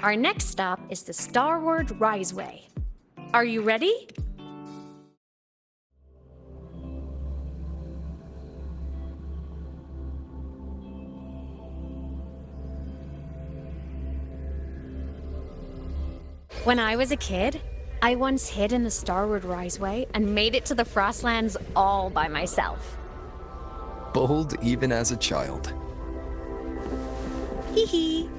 Our next stop is the Starward Riseway. Are you ready? When I was a kid, I once hid in the Starward Riseway and made it to the Frostlands all by myself. Bold even as a child. Hee hee.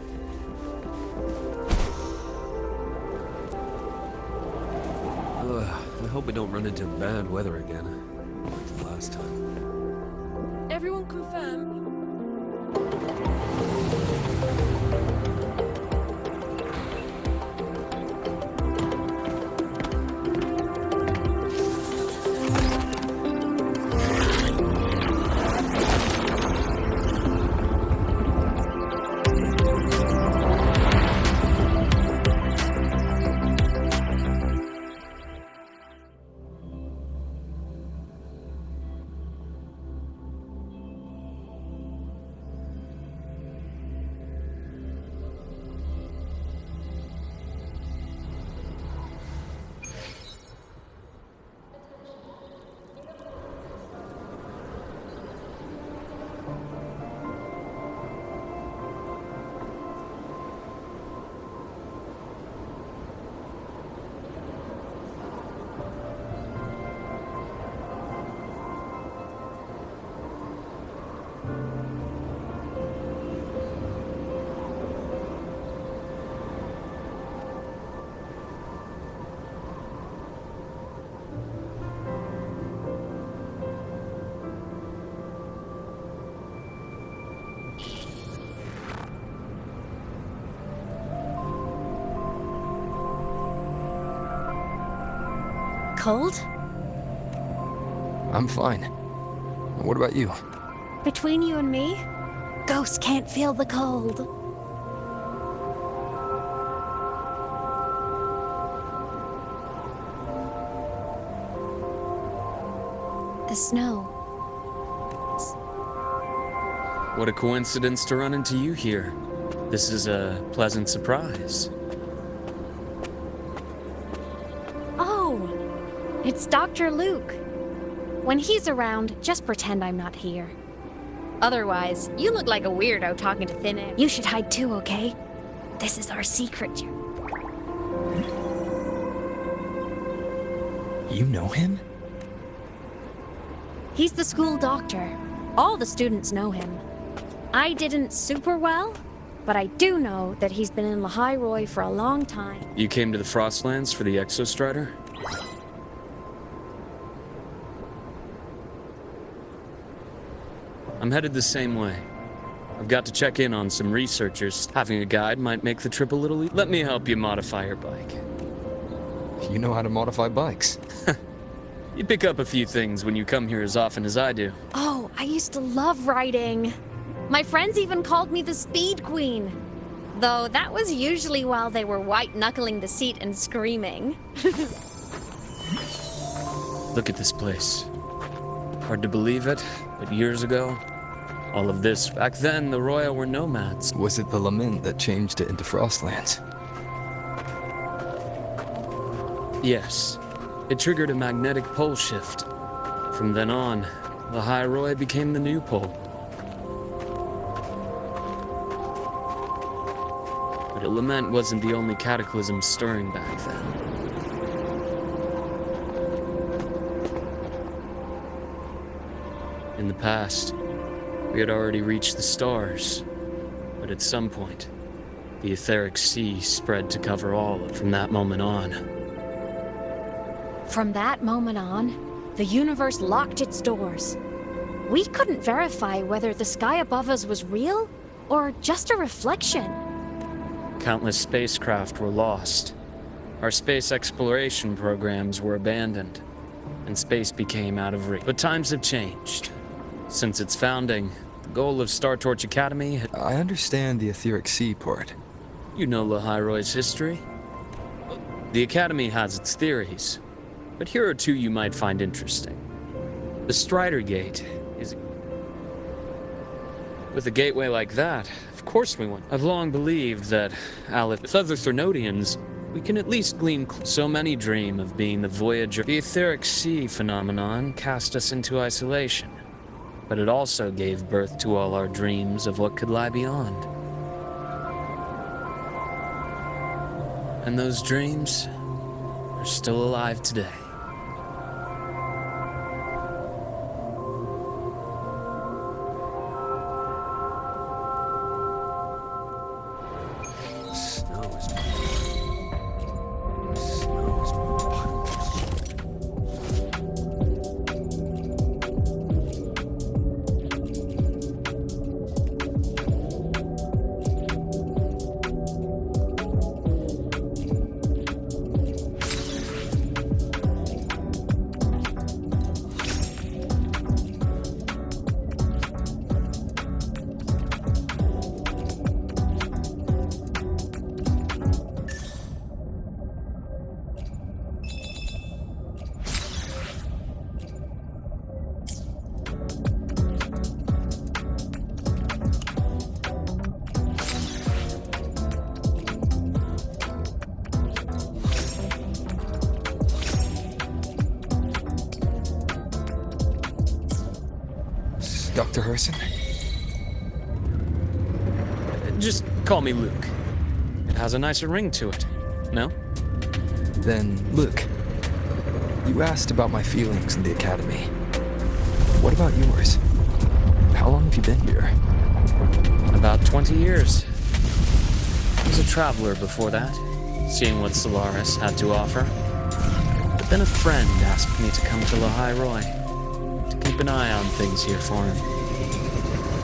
I hope we don't run into bad weather again, like the last time. Everyone confirm. Cold? I'm fine. What about you? Between you and me, ghosts can't feel the cold. The snow. What a coincidence to run into you here. This is a pleasant surprise. Oh, it's Dr. Luke. When he's around, just pretend I'm not here. Otherwise, you look like a weirdo talking to thin air. You should hide too, okay? This is our secret. You know him? He's the school doctor. All the students know him. I didn't super well, but I do know that he's been in Lahairoi for a long time. You came to the Frostlands for the Exostrider? I'm headed the same way. I've got to check in on some researchers. Having a guide might make the trip a little Let me help you modify your bike. You know how to modify bikes. You pick up a few things when you come here as often as I do. Oh, I used to love riding. My friends even called me the Speed Queen. Though that was usually while they were white-knuckling the seat and screaming. Look at this place. Hard to believe it, but years ago, all of this. Back then, the Royal were nomads. Was it the lament that changed it into Frostlands? Yes. It triggered a magnetic pole shift. From then on, Lahairoi became the new pole. But a lament wasn't the only cataclysm stirring back then. In the past, we had already reached the stars, but at some point, the etheric sea spread to cover all. From that moment on, From that moment on, the universe locked its doors. We couldn't verify whether the sky above us was real or just a reflection. countless spacecraft were lost. Our space exploration programs were abandoned, and space became out of reach. But times have changed. Since its founding, the goal of Star Torch Academy had... I understand the etheric sea part. You know Lahairoi's history. The Academy has its theories, but here are two you might find interesting. The Strider Gate is... With a gateway like that, Of course we went. I've long believed that, with other Threnodians, we can at least glean so many dream of being the Voyager. The etheric sea phenomenon cast us into isolation, but it also gave birth to all our dreams of what could lie beyond. And those dreams are still alive today. Dr. Herson? Just call me Luke. It has a nicer ring to it, no? Then, Luke, you asked about my feelings in the academy. What about yours? How long have you been here? About 20 years. I was a traveler before that, seeing what Solaris had to offer. But then a friend asked me to come to Lahai Roy, to keep an eye on things here for him.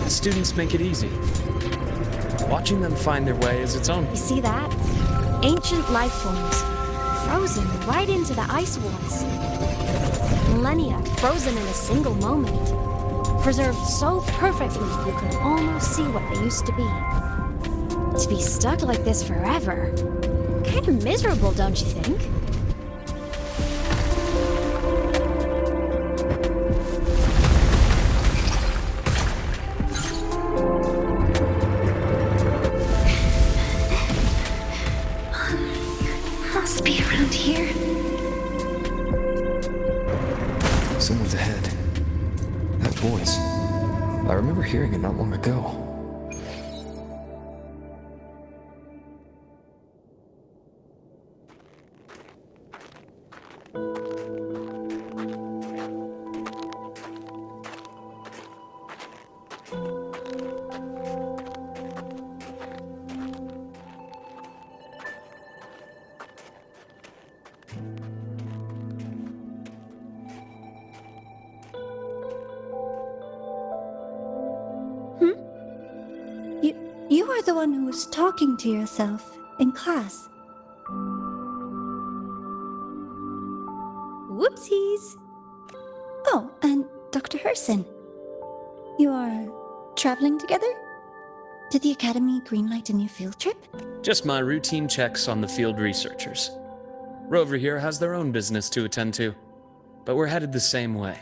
The students make it easy. Watching them find their way is its own. You see that? Ancient life forms, frozen right into the ice walls. Millennia frozen in a single moment. Preserved so perfectly you could almost see what they used to be. To be stuck like this forever. Kind of miserable, don't you think? Must be around here. Someone's ahead. That voice. I remember hearing it not long ago. You are the one who was talking to yourself in class. Whoopsies! Oh, and Dr. Herson. You are traveling together? Did the Academy greenlight a new field trip? Just my routine checks on the field researchers. Rover here has their own business to attend to, but we're headed the same way.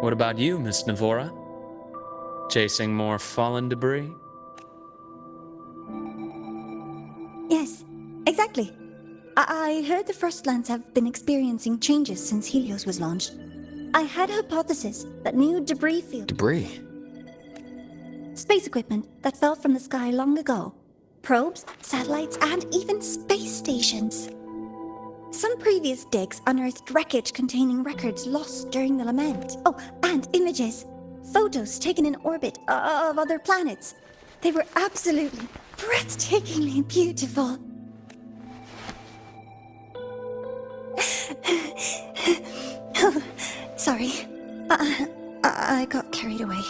What about you, Miss Navora? Chasing more fallen debris? Yes, exactly. I heard the Frostlands have been experiencing changes since Helios was launched. I had a hypothesis that new debris field... Debris? Space equipment that fell from the sky long ago. Probes, satellites, and even space stations. Some previous digs unearthed wreckage containing records lost during the lament. Oh, and images. Photos taken in orbit of other planets. They were absolutely breathtakingly beautiful. Oh, sorry. I got carried away.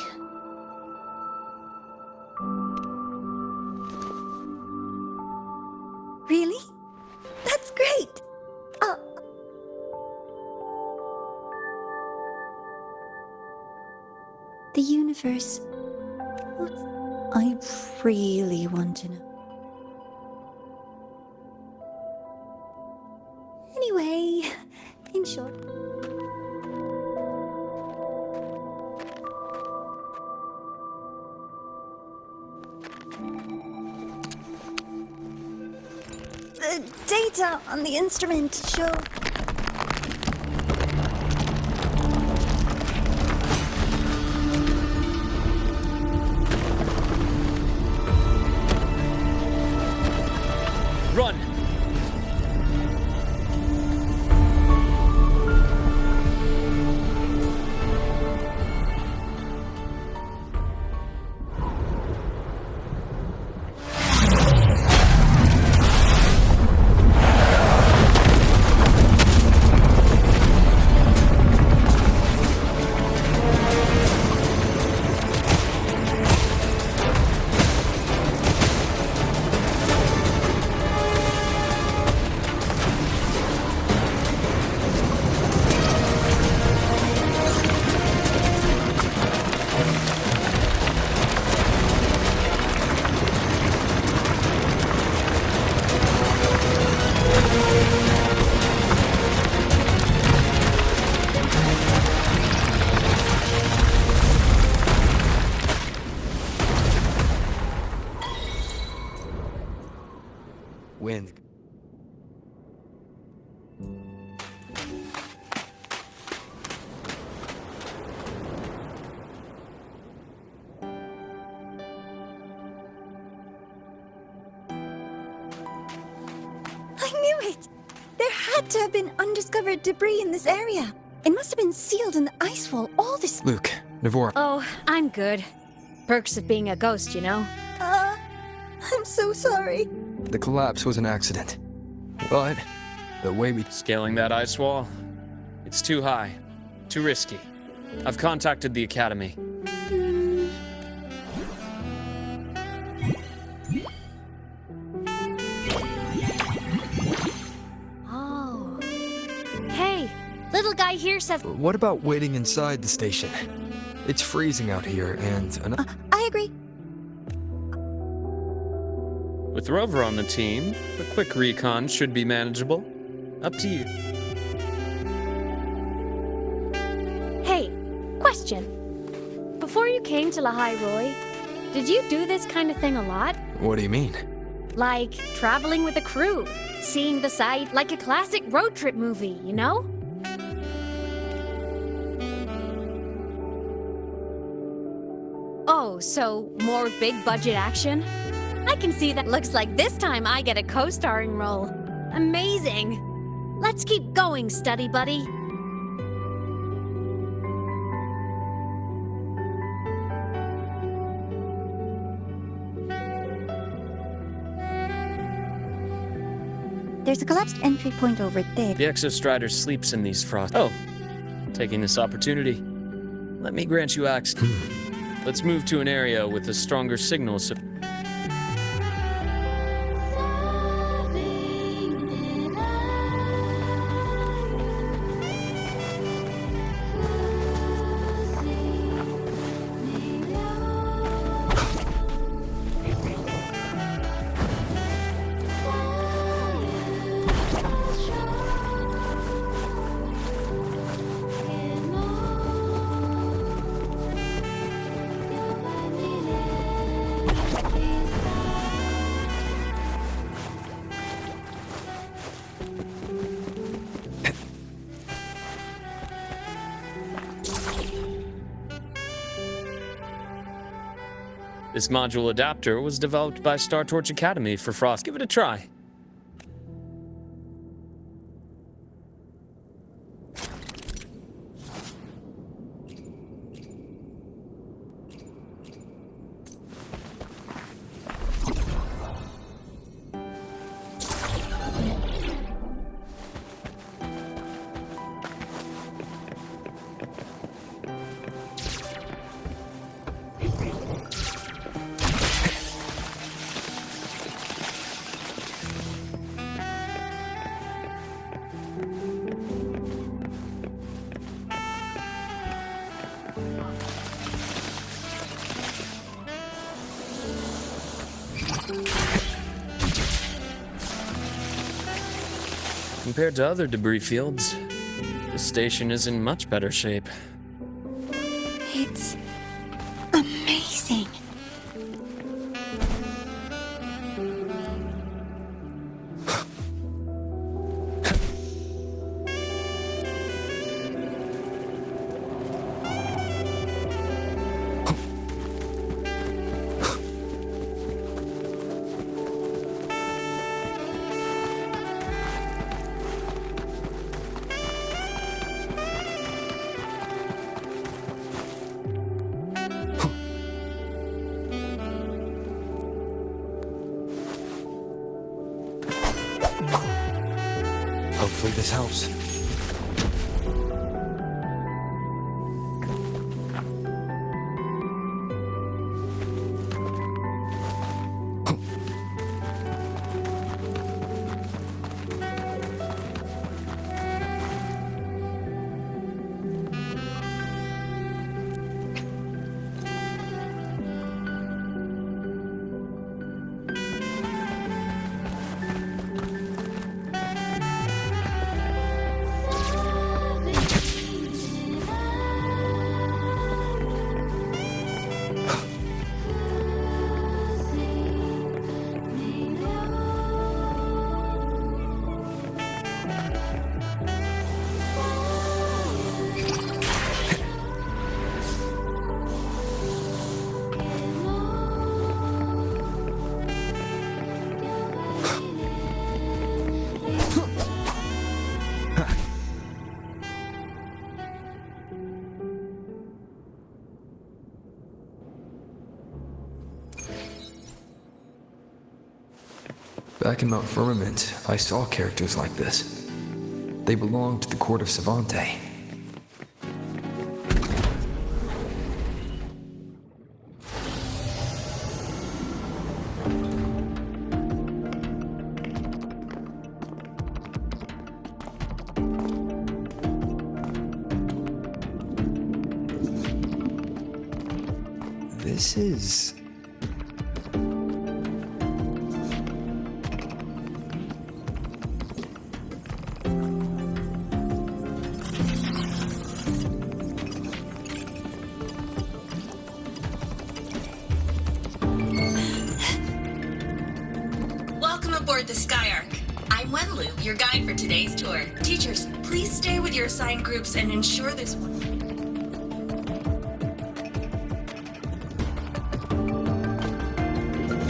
Really? That's great! The universe. I really want to know. Anyway, in short. The data on the instrument show. Run! Wind. I knew it! There had to have been undiscovered debris in this area. It must have been sealed in the ice wall all this. Luke, Navor. Oh, I'm good. Perks of being a ghost, you know? I'm so sorry. The collapse was an accident. But the way we... Scaling that ice wall? It's too high. Too risky. I've contacted the Academy. Oh. Hey, little guy here says... What about waiting inside the station? It's freezing out here, and... I agree. With Rover on the team, a quick recon should be manageable. Up to you. Hey, question. Before you came to Lahai Roy, did you do this kind of thing a lot? What do you mean? Like traveling with a crew, seeing the site like a classic road trip movie, you know? Oh, so more big budget action? I can see that. Looks like this time I get a co-starring role. Amazing. Let's keep going, study buddy. There's a collapsed entry point over there. The Exostrider sleeps in these frost. Oh, taking this opportunity. Let me grant you access. Let's move to an area with a stronger signal so... This module adapter was developed by Star Torch Academy for Frost. Give it a try. Compared to other debris fields, this station is in much better shape. It's amazing. this helps. Back in Mount Firmament, I saw characters like this. They belonged to the court of Savante. This is... Welcome aboard the Skyark. I'm Wenlu, your guide for today's tour. Teachers, please stay with your assigned groups and ensure this one.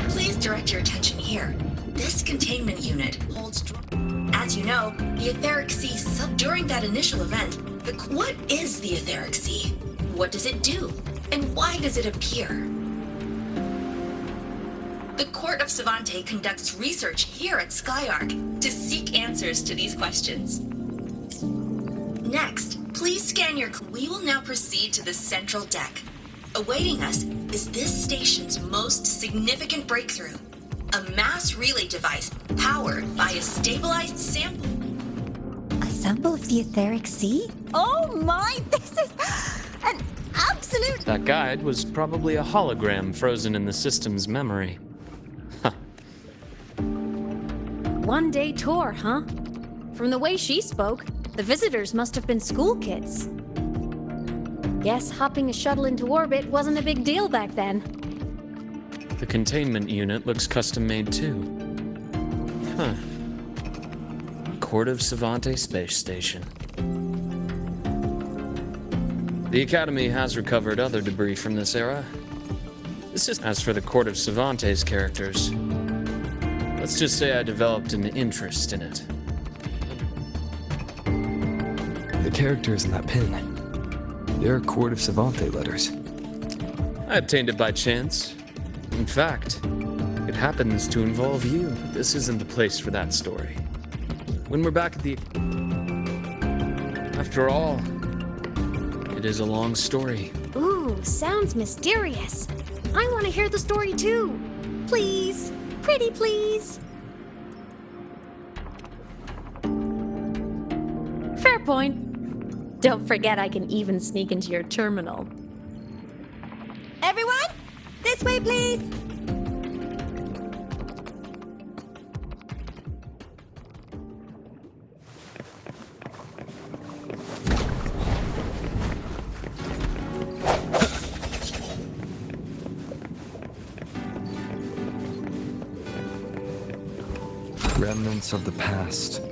Please direct your attention here. This containment unit holds... As you know, the etheric sea during that initial event. What is the etheric sea? What does it do? And why does it appear? The Court of Savante conducts research here at Skyark to seek answers to these questions. Next, please scan your... We will now proceed to the central deck. Awaiting us is this station's most significant breakthrough, a mass relay device powered by a stabilized sample. A sample of the etheric sea? Oh my, this is an absolute... That guide was probably a hologram frozen in the system's memory. One-day tour, huh? From the way she spoke, the visitors must have been school kids. Guess hopping a shuttle into orbit wasn't a big deal back then. The containment unit looks custom-made too. Huh. Court of Savante Space Station. The Academy has recovered other debris from this era. This is... As for the Court of Savante's characters, let's just say I developed an interest in it. The characters in that pin. They're Court of Savante letters. I obtained it by chance. In fact, it happens to involve you. This isn't the place for that story. When we're back at the... After all, it is a long story. Ooh, sounds mysterious. I want to hear the story too. Please. Pretty please. Fair point. Don't forget I can even sneak into your terminal. Everyone, this way please. Remnants of the past.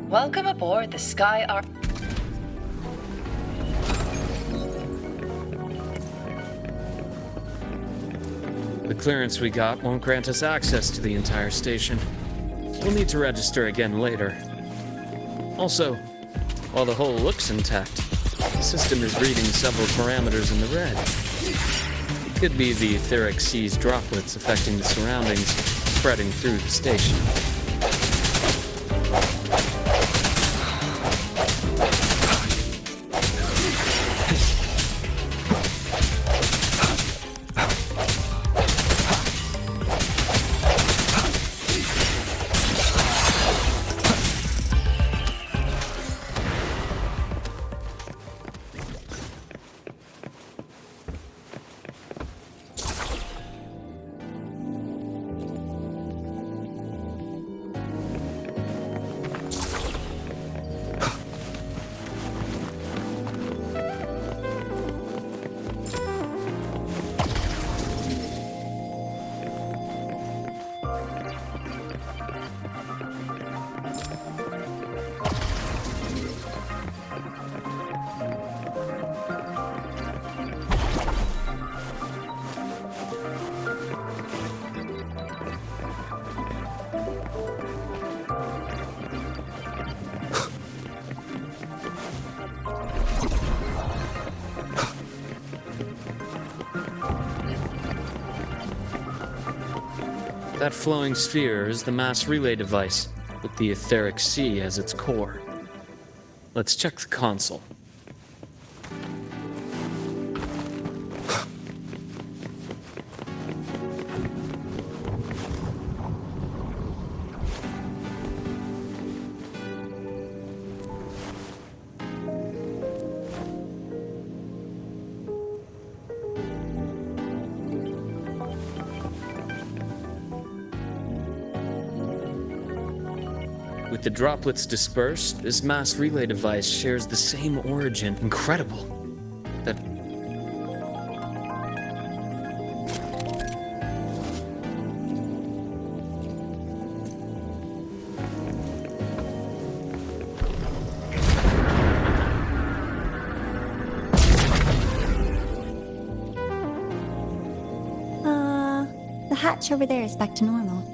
Welcome aboard the Skyark. The clearance we got won't grant us access to the entire station. We'll need to register again later. Also, while the hull looks intact, the system is reading several parameters in the red. It could be the etheric sea's droplets affecting the surroundings. spreading through the station. That flowing sphere is the mass relay device, with the etheric sea as its core. Let's check the console. With the droplets dispersed, this mass relay device shares the same origin. Incredible. That... The hatch over there is back to normal.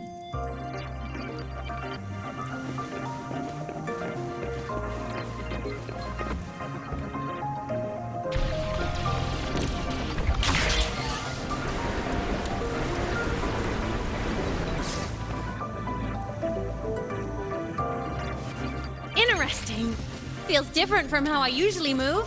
Interesting. Feels different from how I usually move.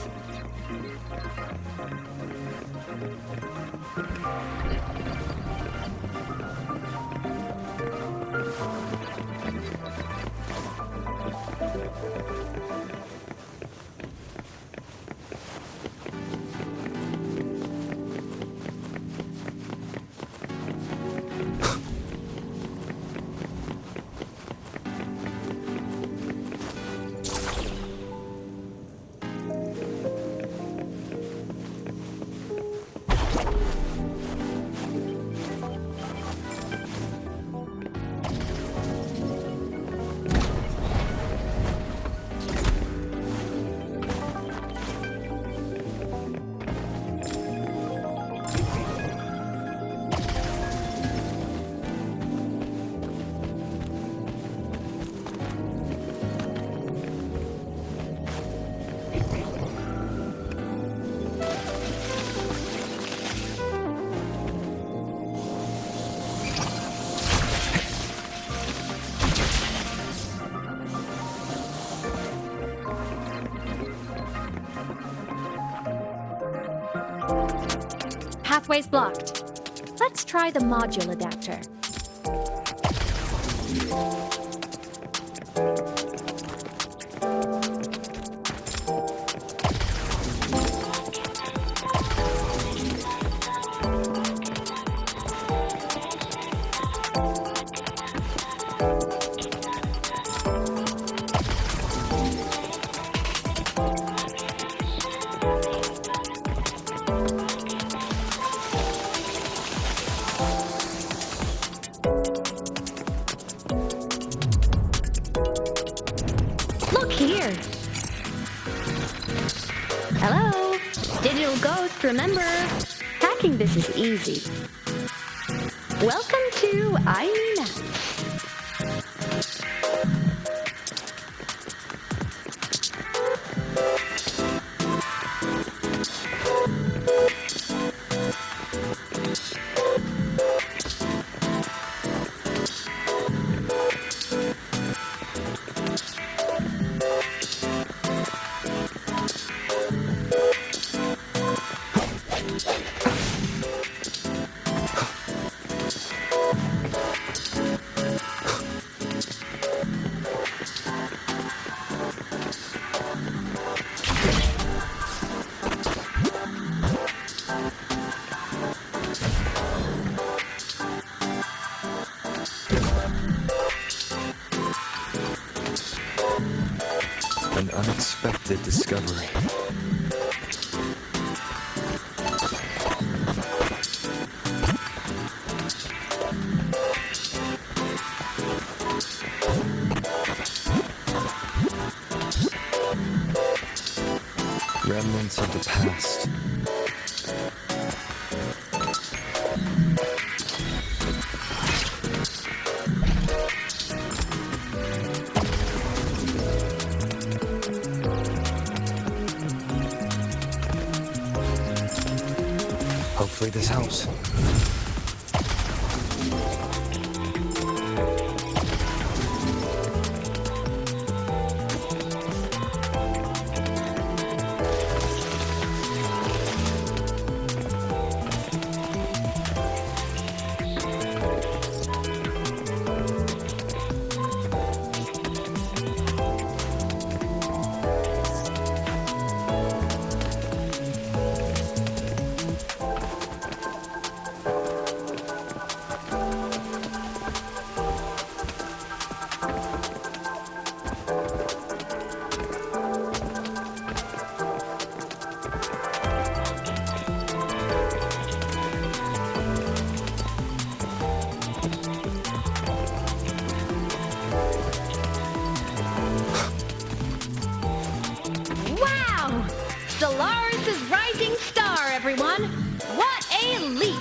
Pathway's blocked. Let's try the module adapter. Here. Hello? Digital Ghost, remember? Hacking this is easy. Welcome to kinna. unexpected discovery. Remnants of the past. Hopefully this helps. Wow! Stellaris' rising star, everyone! What a leap!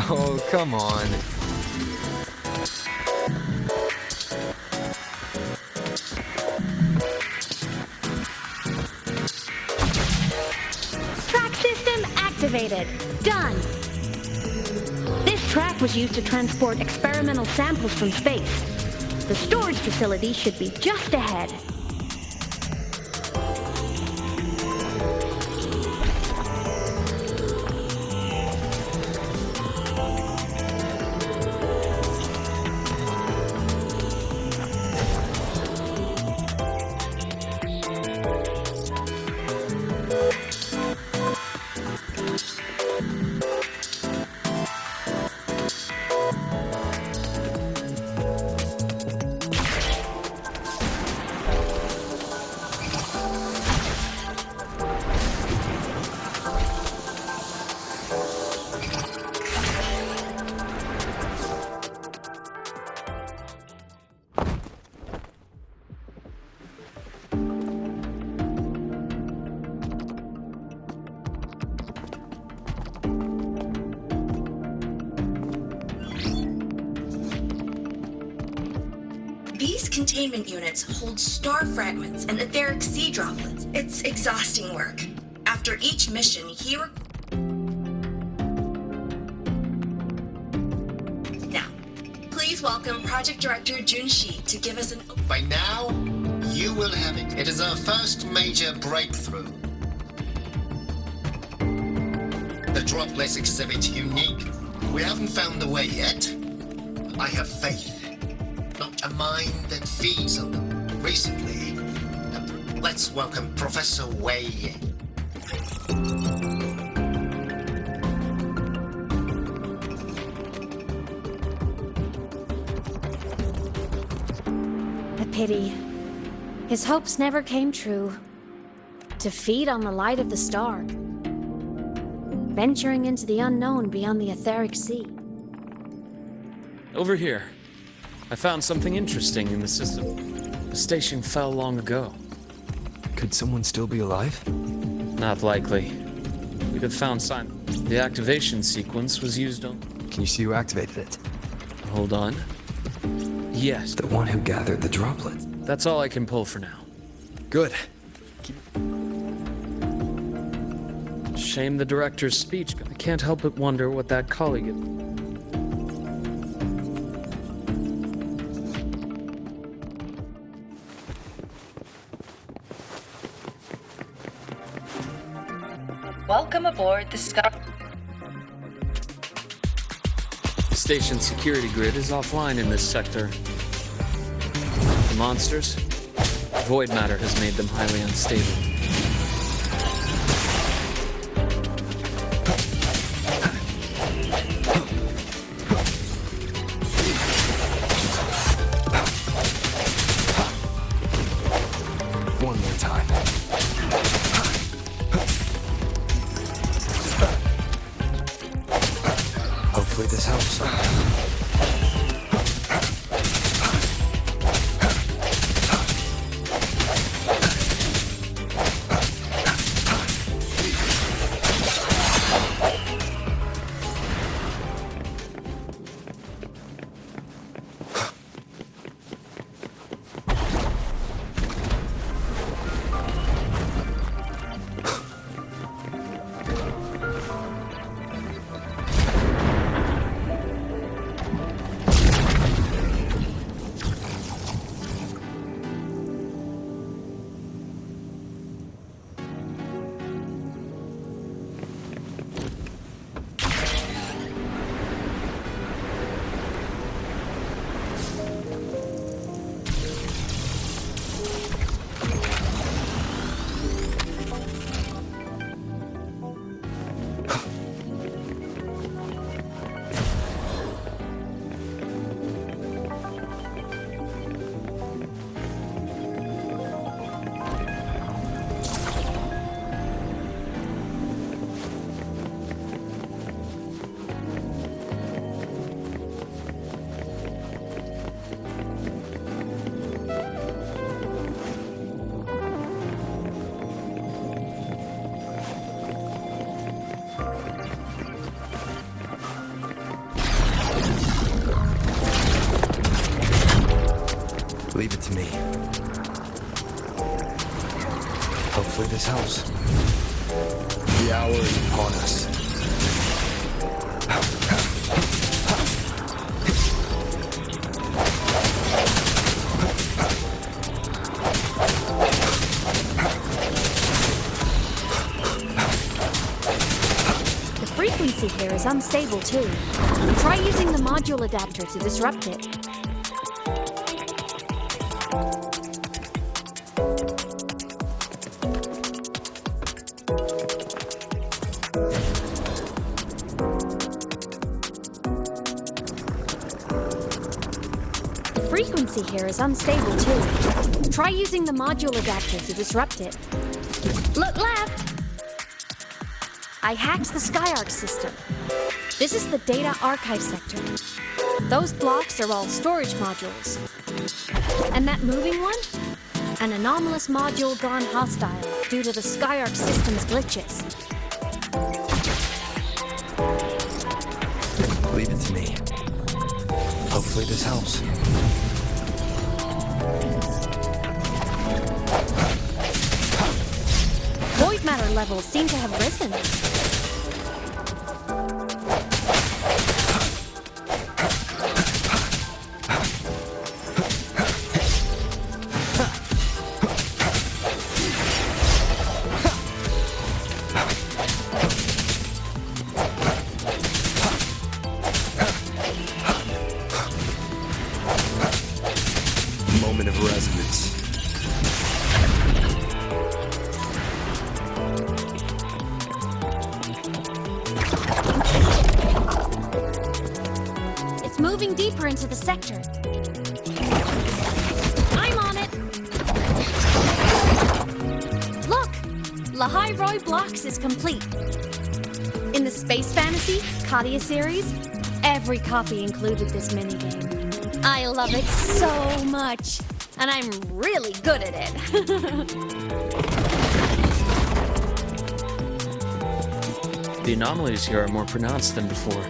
Oh, come on. Track system activated. Done. This track was used to transport experimental samples from space. The storage facility should be just ahead. These containment units hold star fragments and etheric sea droplets. It's exhausting work. After each mission, Now, please welcome Project Director Junshi to give us an... By now, you will have it. It is our first major breakthrough. The droplets exhibit unique. We haven't found the way yet. I have faith. Not a mind that feeds on them. Recently, let's welcome Professor Wei. A pity. His hopes never came true. To feed on the light of the star. Venturing into the unknown beyond the etheric sea. Over here. I found something interesting in the system. The station fell long ago. Could someone still be alive? Not likely. We'd have found sign. The activation sequence was used on... Can you see who activated it? Hold on. Yes, The one who gathered the droplets. that's all I can pull for now. Good. Shame the director's speech. I can't help but wonder what that colleague is. Welcome aboard the Sky. The station's security grid is offline in this sector. The monsters? Void matter has made them highly unstable. One more time. Hopefully this helps. Leave it to me. Hopefully this helps. The hour is upon us. The frequency here is unstable too. Try using the module adapter to disrupt it. The frequency here is unstable too. Try using the module adapter to disrupt it. Look left! I hacked the SkyArc system. This is the data archive sector. Those blocks are all storage modules. And that moving one? An anomalous module gone hostile due to the SkyArc system's glitches. Leave it to me. Hopefully this helps. Void matter levels seem to have risen. Moment of resonance. It's moving deeper into the sector. I'm on it! Look! Lahai Blocks is complete. In the Space Fantasy Katia series, every copy included this minigame. I love it so much, and I'm really good at it. The anomalies here are more pronounced than before.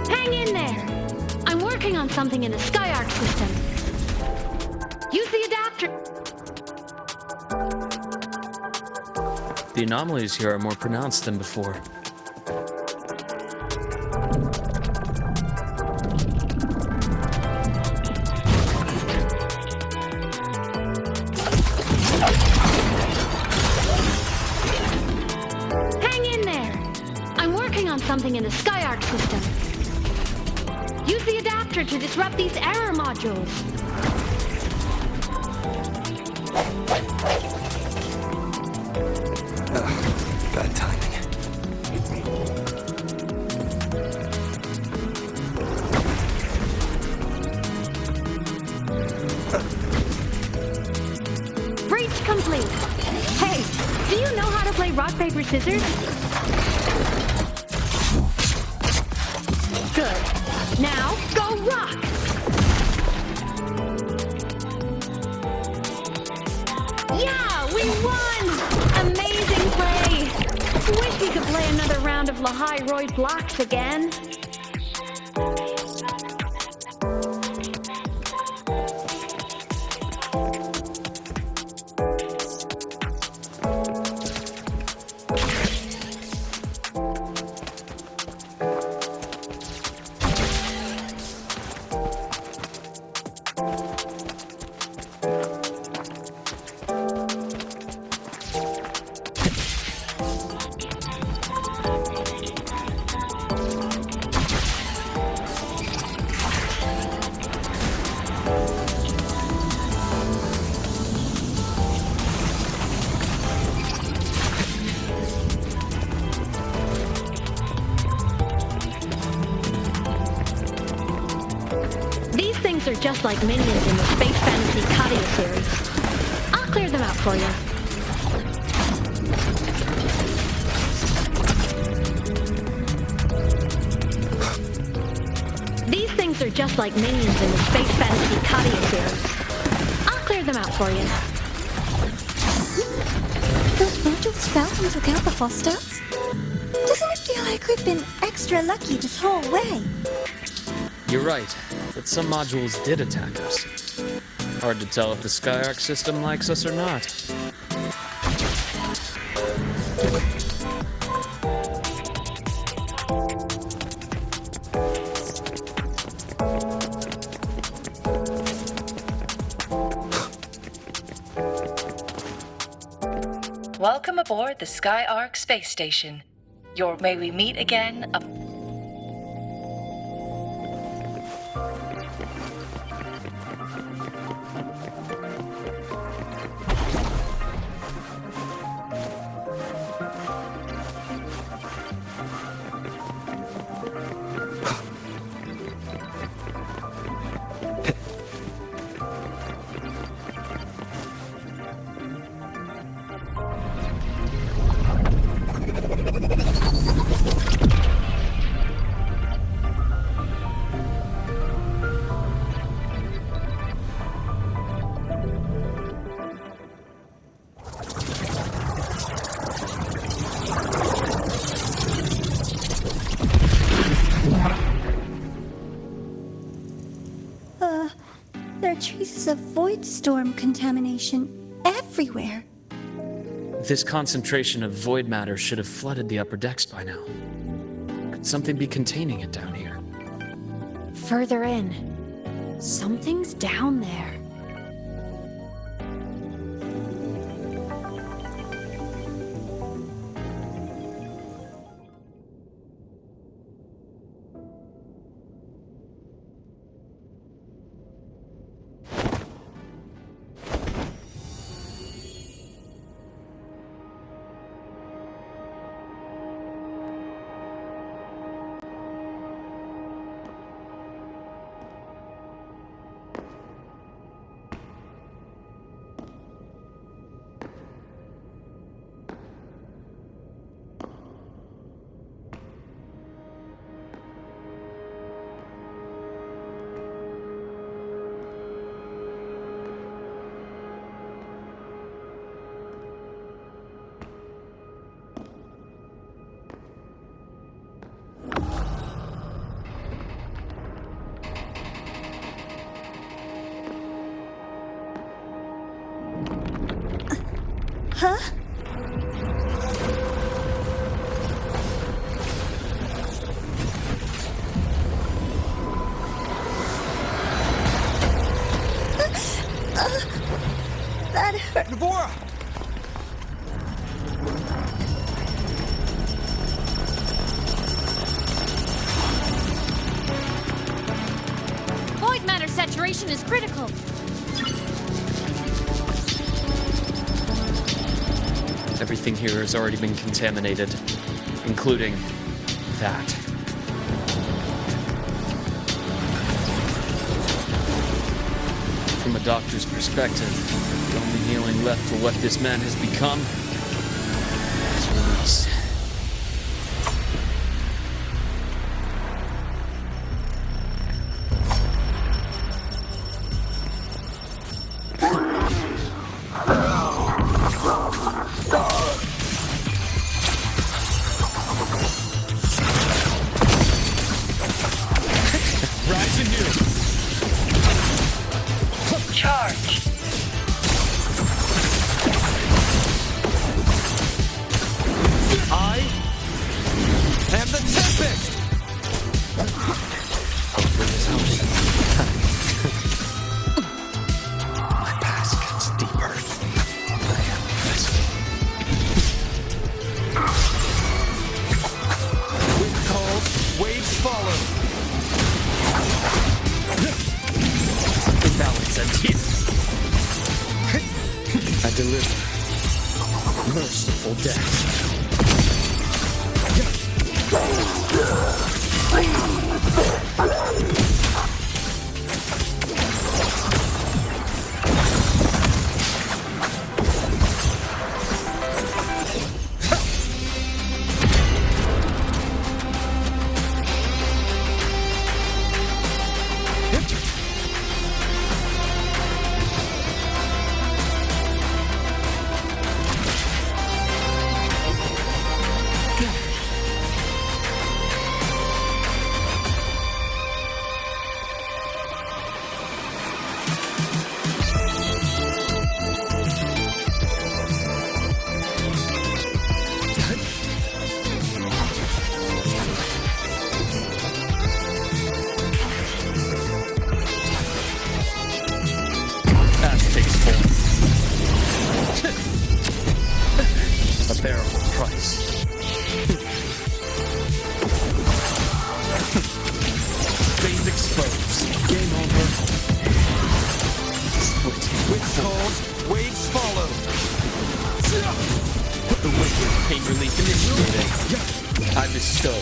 Hang in there! I'm working on something in the SkyArc system. Use the adapter. The anomalies here are more pronounced than before. Hang in there! I'm working on something in the SkyArc system. Use the adapter to disrupt these error modules. you know how to play rock, paper, scissors? Good. Now, go rock! Yeah, we won! Amazing play! Wish we could play another round of Lahai blocks again. Are just like minions in the Space Fantasy Katia series. I'll clear them out for you. These things are just like minions in the Space Fantasy Katia series. I'll clear them out for you. Those modules fell and took out the hostiles? Doesn't it feel like we've been extra lucky this whole way? You're right, but some modules did attack us. Hard to tell if the Skyark system likes us or not. Welcome aboard the Skyark space station. Your may we meet again. There are traces of void storm contamination everywhere. This concentration of void matter should have flooded the upper decks by now. Could something be containing it down here? Further in. Something's down there. Huh? That hurt. Navora! Void matter saturation is critical. Everything here has already been contaminated, including that. From a doctor's perspective, the only healing left for what this man has become death. A bearable price. Phase exposed. Game over. Split. Winds cold, waves follow. The wicked pain relief initiated. I bestow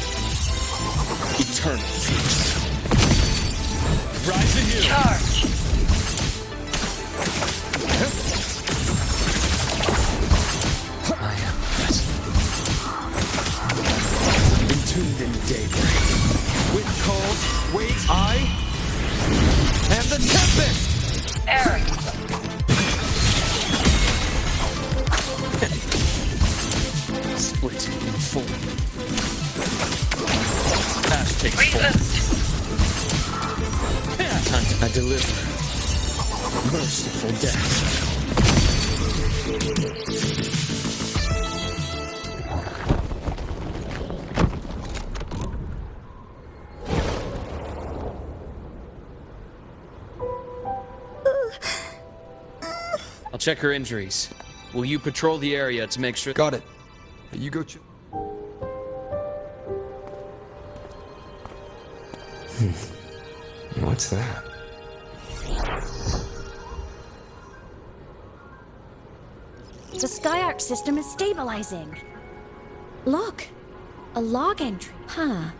eternal peace. Rise anew. Charge. I am present. Entombed in daybreak. Wind cold, waves I am the tempest. Eric. Split in full. Ash takes form. Reboot. I deliver. Merciful death. I'll check her injuries. Will you patrol the area to make sure? Got it. You go. What's that? The Skyark system is stabilizing. Look, a log entry. Huh.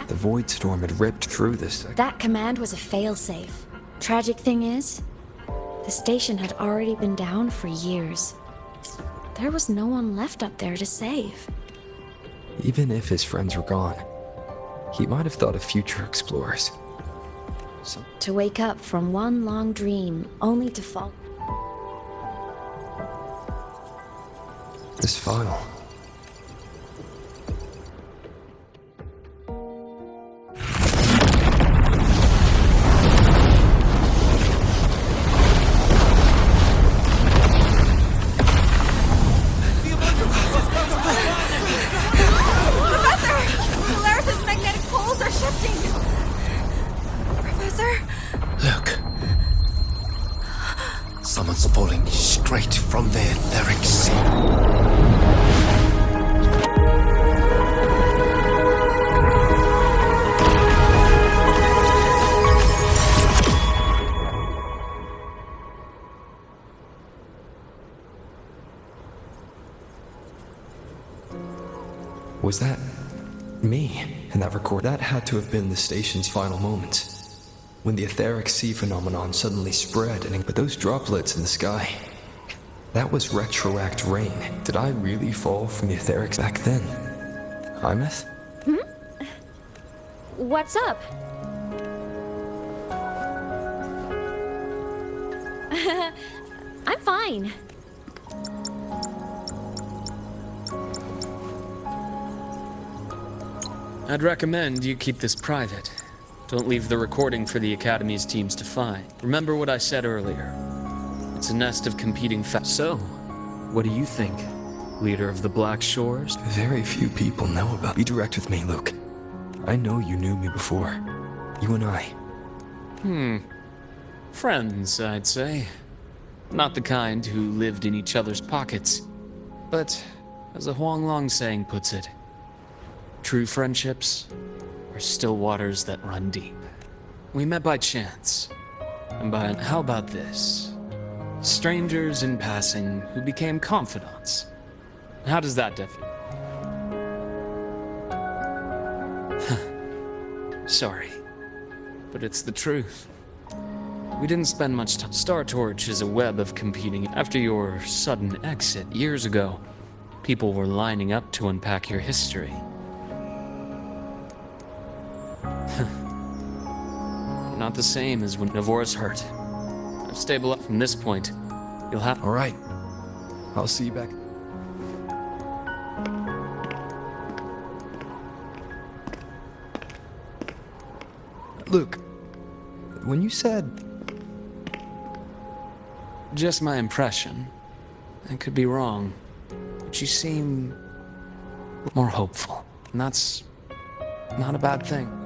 The void storm had ripped through this. That command was a failsafe. Tragic thing is, the station had already been down for years. There was no one left up there to save. Even if his friends were gone, he might have thought of future explorers. To wake up from one long dream, only to fall. This file. Someone's falling straight from the etheric sea. Was that me in that record? That had to have been the station's final moments. When the etheric sea phenomenon suddenly spread, but those droplets in the sky, that was retroact rain. Did I really fall from the etheric back then? Imeth? What's up? I'm fine. I'd recommend you keep this private. Don't leave the recording for the Academy's teams to find. Remember what I said earlier. It's a nest of competing So, what do you think, leader of the Black Shores? Very few people know about. Be direct with me, Luke. I know you knew me before. You and I. Friends, I'd say. Not the kind who lived in each other's pockets. But, as a Huanglong saying puts it, true friendships are still waters that run deep. We met by chance. And how about this? Strangers in passing who became confidants. How does that differ? Sorry, but it's the truth. We didn't spend much time. Star Torch is a web of competing. After your sudden exit years ago, people were lining up to unpack your history. Not the same as when Navora's hurt. I've stabilized from this point. You'll have. All right. I'll see you back. Luke, when you said... Just my impression. I could be wrong. But you seem more hopeful. And that's not a bad thing.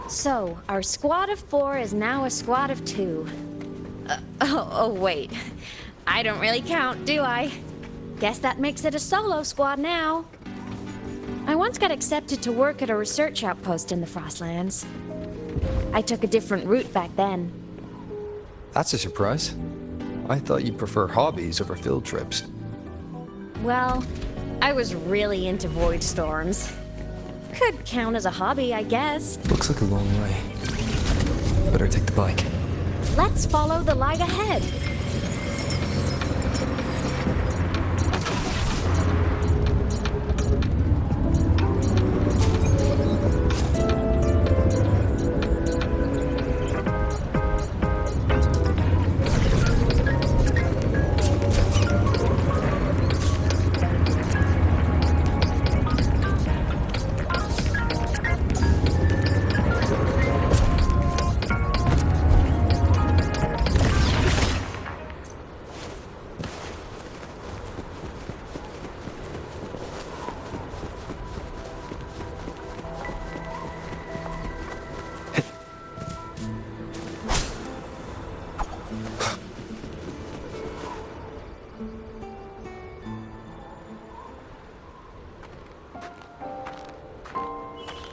So, our squad of 4 is now a squad of 2. Wait. I don't really count, do I? Guess that makes it a solo squad now. I once got accepted to work at a research outpost in the Frostlands. I took a different route back then. That's a surprise. I thought you'd prefer hobbies over field trips. Well, I was really into void storms. Could count as a hobby, I guess. Looks like a long way. Better take the bike. Let's follow the light ahead.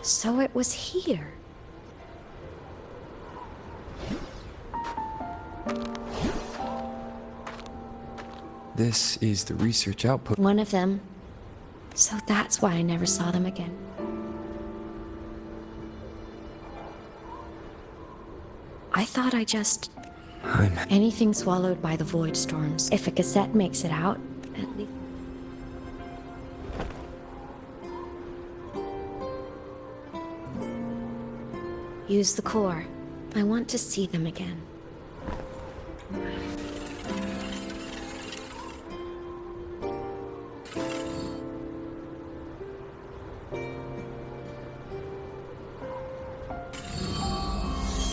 So it was here. This is the research output. One of them. So that's why I never saw them again. I thought I just... Anything swallowed by the void storms. If a cassette makes it out, at least... Use the core. I want to see them again.